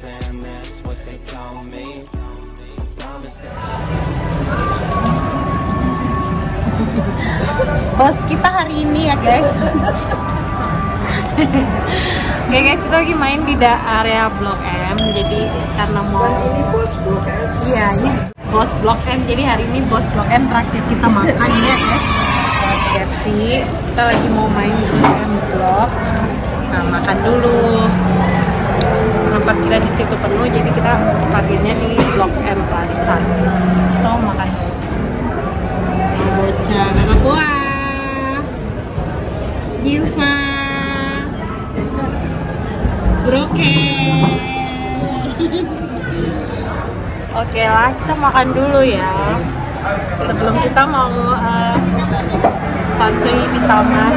fam, that's what they call me. I promise that. Bos kita hari ini ya guys. Oke guys, kita lagi main di area Blok M. Jadi karena mau ini bos Blok M. Iya, ini bos Blok M. Jadi hari ini bos Blok M terakhir kita makan ya guys. KFC. Kita lagi mau main di M Blok. Nah, makan dulu. Tempat kita di situ penuh, jadi kita parkirnya di Blok M Plaza. So, makan dulu. Bocah kakak buah. Jiva. Broke. Oke lah, kita makan dulu ya. Sebelum kita mau santai di taman.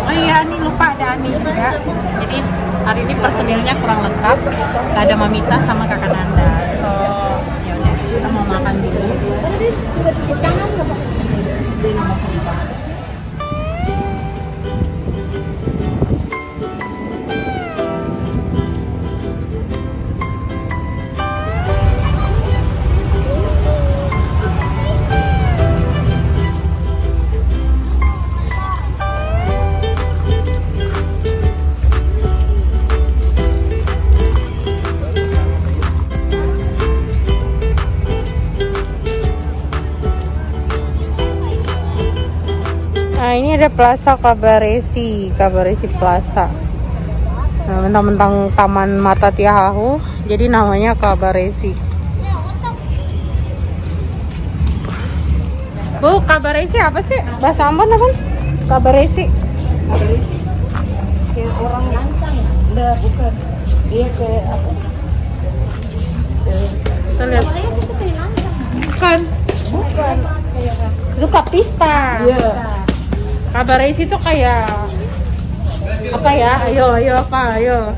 Oh iya, nih lupa ada Ani juga. Jadi hari ini personilnya kurang lengkap. Gak ada Mamita sama kakak Nanda. So ya udah, kita mau makan dulu. Nah, ini ada Plaza Cabaresi Plaza. Nah, mentang-mentang Taman Marta Tiahahu, jadi namanya Cabaresi. Bu, Cabaresi apa sih? Bahasa Ambon apa? Cabaresi. Cabaresi. Kayak orang lancang. Enggak, bukan. Dia kayak apa? Kita lihat. Cabaresi itu kayak lancang. Bukan. Bukan. Kayak Itu kapista. iya. Cabaresi itu kayak apa ya? Ayo apa? Ayo.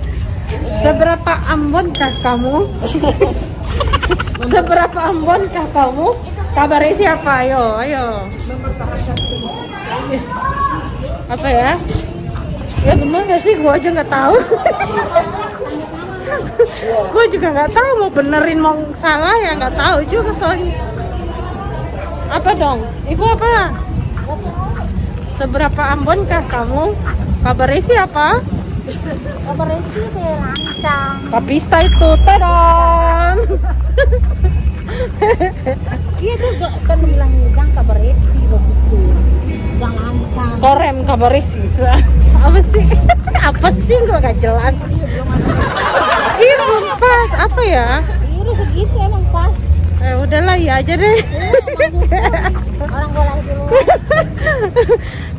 Seberapa Ambonkah kamu? Seberapa Ambonkah kamu? Cabaresi apa? Ayo. Apa ya? Ya bener nggak sih? Gua aja nggak tahu. Gua juga nggak tahu mau benerin mau salah ya nggak tahu juga soalnya. Apa dong? Ibu apa? Seberapa Ambonkah kamu? Cabaresi apa? Cabaresi kayak lancang. Kapista itu, tadam. Iya juga kan bilangnya jangan Cabaresi begitu. Jangan lancang. Korem Cabaresi. Apa sih? Apa sih? Gak jelas. Iya belum ada. Iya belum pas. Apa ya? Iya udah segitu emang pas. Udahlah ya aja deh. Orang bola dulu.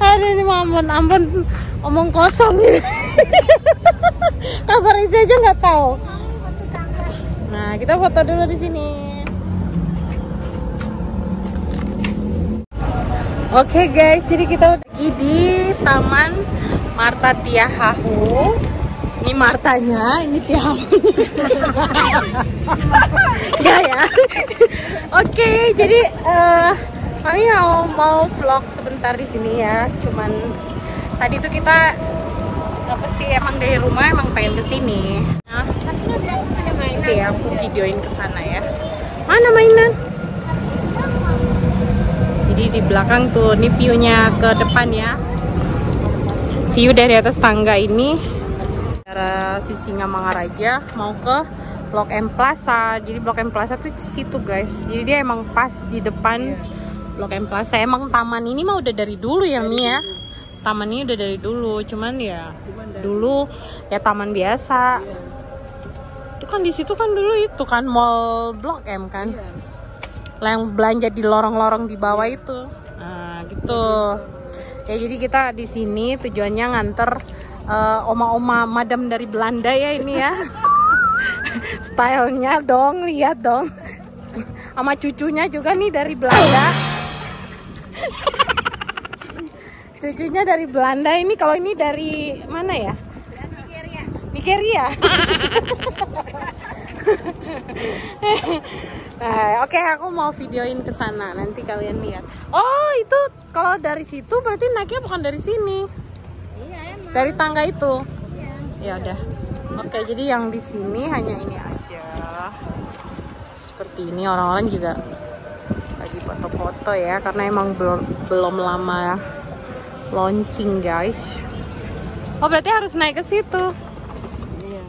Aduh ini Ambon omong kosong ini. Cabaresi aja nggak tahu. Nah kita foto dulu di sini. Oke guys, jadi kita udah lagi di Taman Marta Tiahahu. Ini Martanya, ini Tiahahu. Enggak ya. Oke, jadi kami mau vlog sebentar di sini ya. Cuman tadi tuh kita apa sih emang dari rumah emang pengen ke sini. Nah, oke ya, aku videoin ke sana ya. Mana mainan? Jadi di belakang tuh, ini view-nya ke depan ya. View dari atas tangga ini. Dari Sisingamangaraja mau ke Blok M Plaza. Jadi Blok M Plaza tuh di situ guys. Jadi dia emang pas di depan Blok M Plaza. Emang taman ini mah udah dari dulu ya Mi ya. Taman ini udah dari dulu. Cuman ya dulu ya taman biasa. Itu kan di situ kan dulu itu kan mall Blok M kan. Yang belanja di lorong-lorong di bawah itu. Nah, gitu. Ya jadi kita di sini tujuannya nganter oma-oma madam dari Belanda ya ini ya. Stylenya dong, lihat dong. Sama cucunya juga nih dari Belanda. Cucunya dari Belanda ini, kalau ini dari mana ya? Nigeria. Nah, oke, aku mau videoin ke sana. Nanti kalian lihat. Oh, itu kalau dari situ berarti naiknya bukan dari sini. Iya emang. Dari tangga itu. Iya. Ya udah. Oke, jadi yang di sini hanya ini aja. Seperti ini, orang-orang juga lagi foto-foto ya, karena emang belum lama launching guys. Oh, berarti harus naik ke situ. Iya.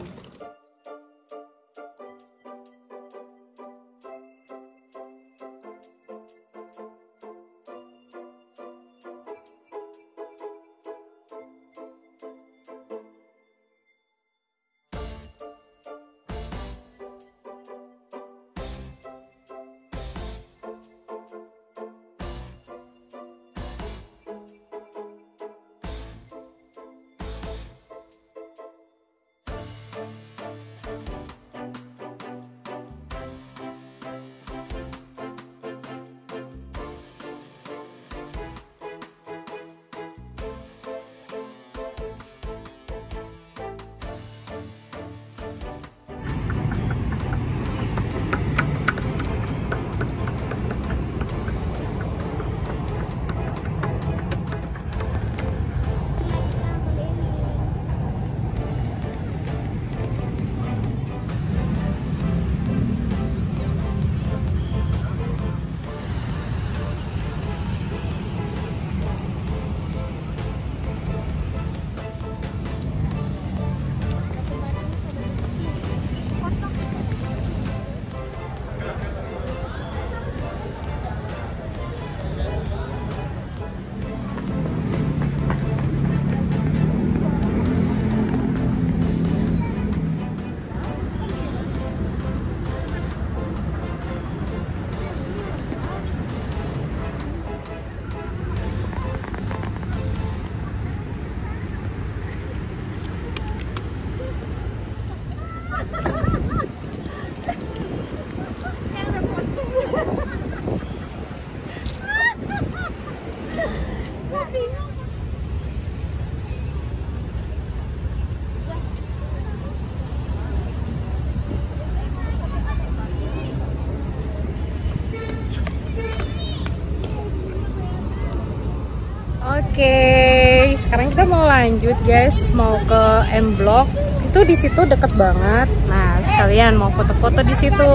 Oke, sekarang kita mau lanjut guys, mau ke M Block. Itu di situ deket banget. Nah, sekalian mau foto-foto di situ.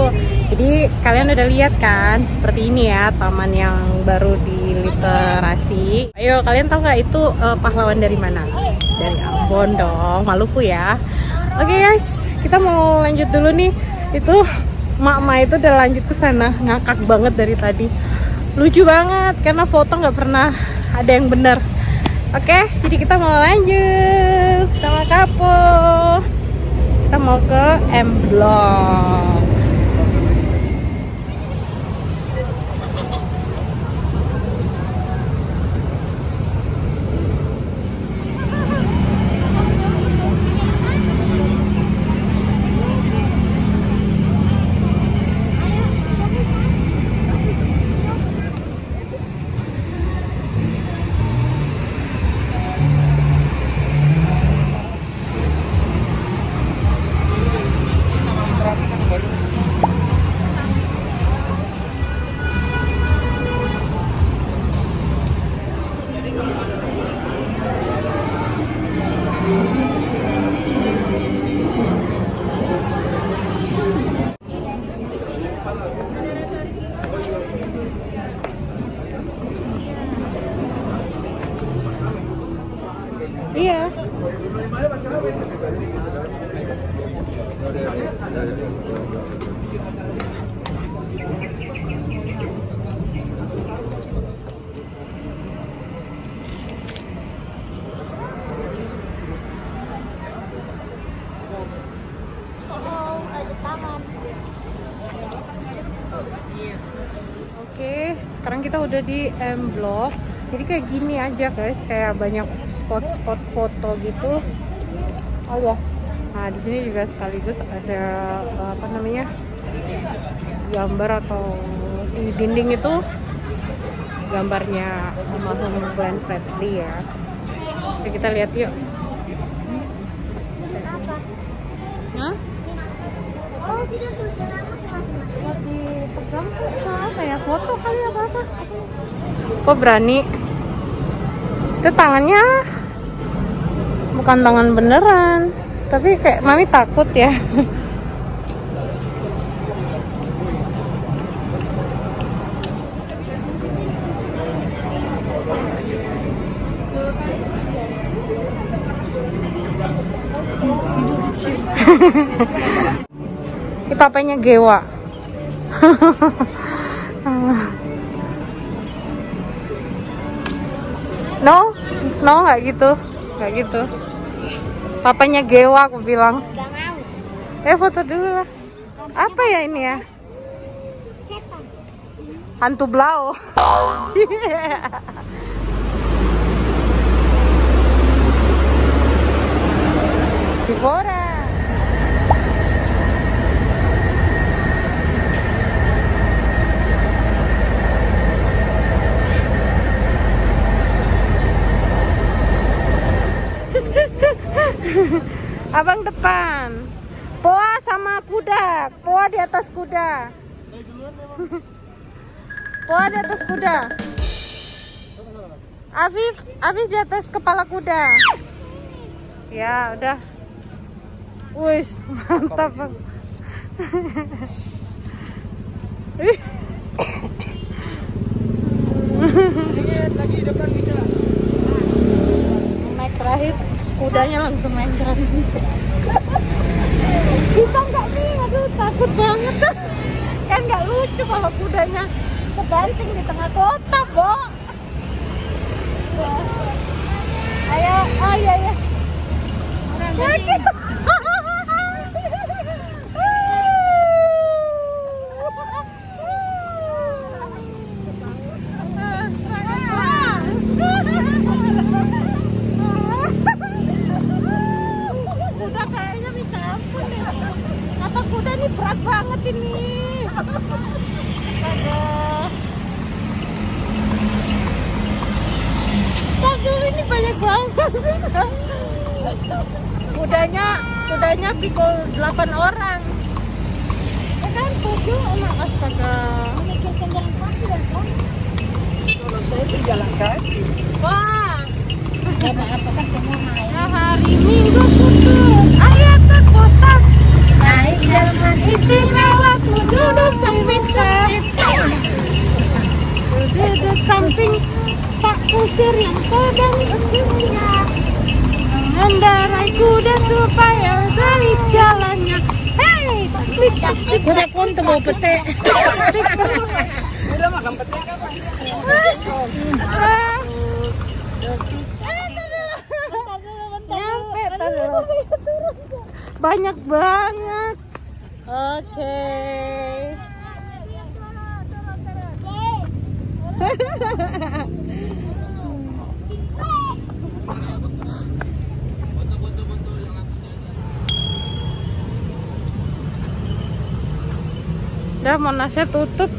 Jadi kalian udah lihat kan, seperti ini ya taman yang baru diliterasi. Ayo, kalian tahu nggak itu pahlawan dari mana? Dari Ambon dong, Maluku ya. Oke guys, kita mau lanjut dulu nih. Itu mak-mak itu udah lanjut ke sana, ngakak banget dari tadi. Lucu banget karena foto nggak pernah ada yang bener. Oke, jadi kita mau lanjut sama Kapo. Kita mau ke M Block. Iya. Oke, sekarang kita udah di M Block. Jadi kayak gini aja guys, kayak banyak spot-spot foto gitu. Oh ya, nah di sini juga sekaligus ada apa namanya, gambar atau di dinding itu gambarnya almarhum Glenn Fredly ya. Oke, kita lihat yuk. Hah? Oh, tidak tulisan apa mas? Buat dipegang tuh apa ya, foto kali ya apa? Kok berani? Itu tangannya bukan tangan beneran, Tapi kayak mami takut ya. Ini papanya Gewa. No, nggak gitu, nggak gitu. Papanya Gewa aku bilang. Foto dulu lah. Apa ya ini ya? Hantu blau. Sibora. Abang depan. Poa sama kuda. Poa di atas kuda. Poa di atas kuda. Afif di atas kepala kuda. Ya, udah. Wis, mantap, Bang. Lagi depan bisa. Naik terakhir, kudanya langsung nengkran. Bisa nggak nih? Aduh, takut banget. Kan nggak lucu kalau kudanya kebanting di tengah kota, Bo. Ayo, oh iya ya. Kuda kayaknya minta ampun deh. Apa kuda ini berat banget ini. Aduh, ini banyak banget. Kudanya pikul 8 orang. Ya kan, 7 emak, astaga. Kalau saya sih jalan kaki. Wah, Ya maaf kan semua naik. ya hari Minggu putus. Ayo ke kota. Naik jalan Istimewa duduk sempit-sempit. Duduk samping Pak Kusir yang sedang bekerja. Mengendarai kuda supaya selip jalannya. Hei, kuda konten bawa pete. Udah makan pete kapan? Nyampe tadi. Banyak banget. Oke. Udah, Monasnya tutup.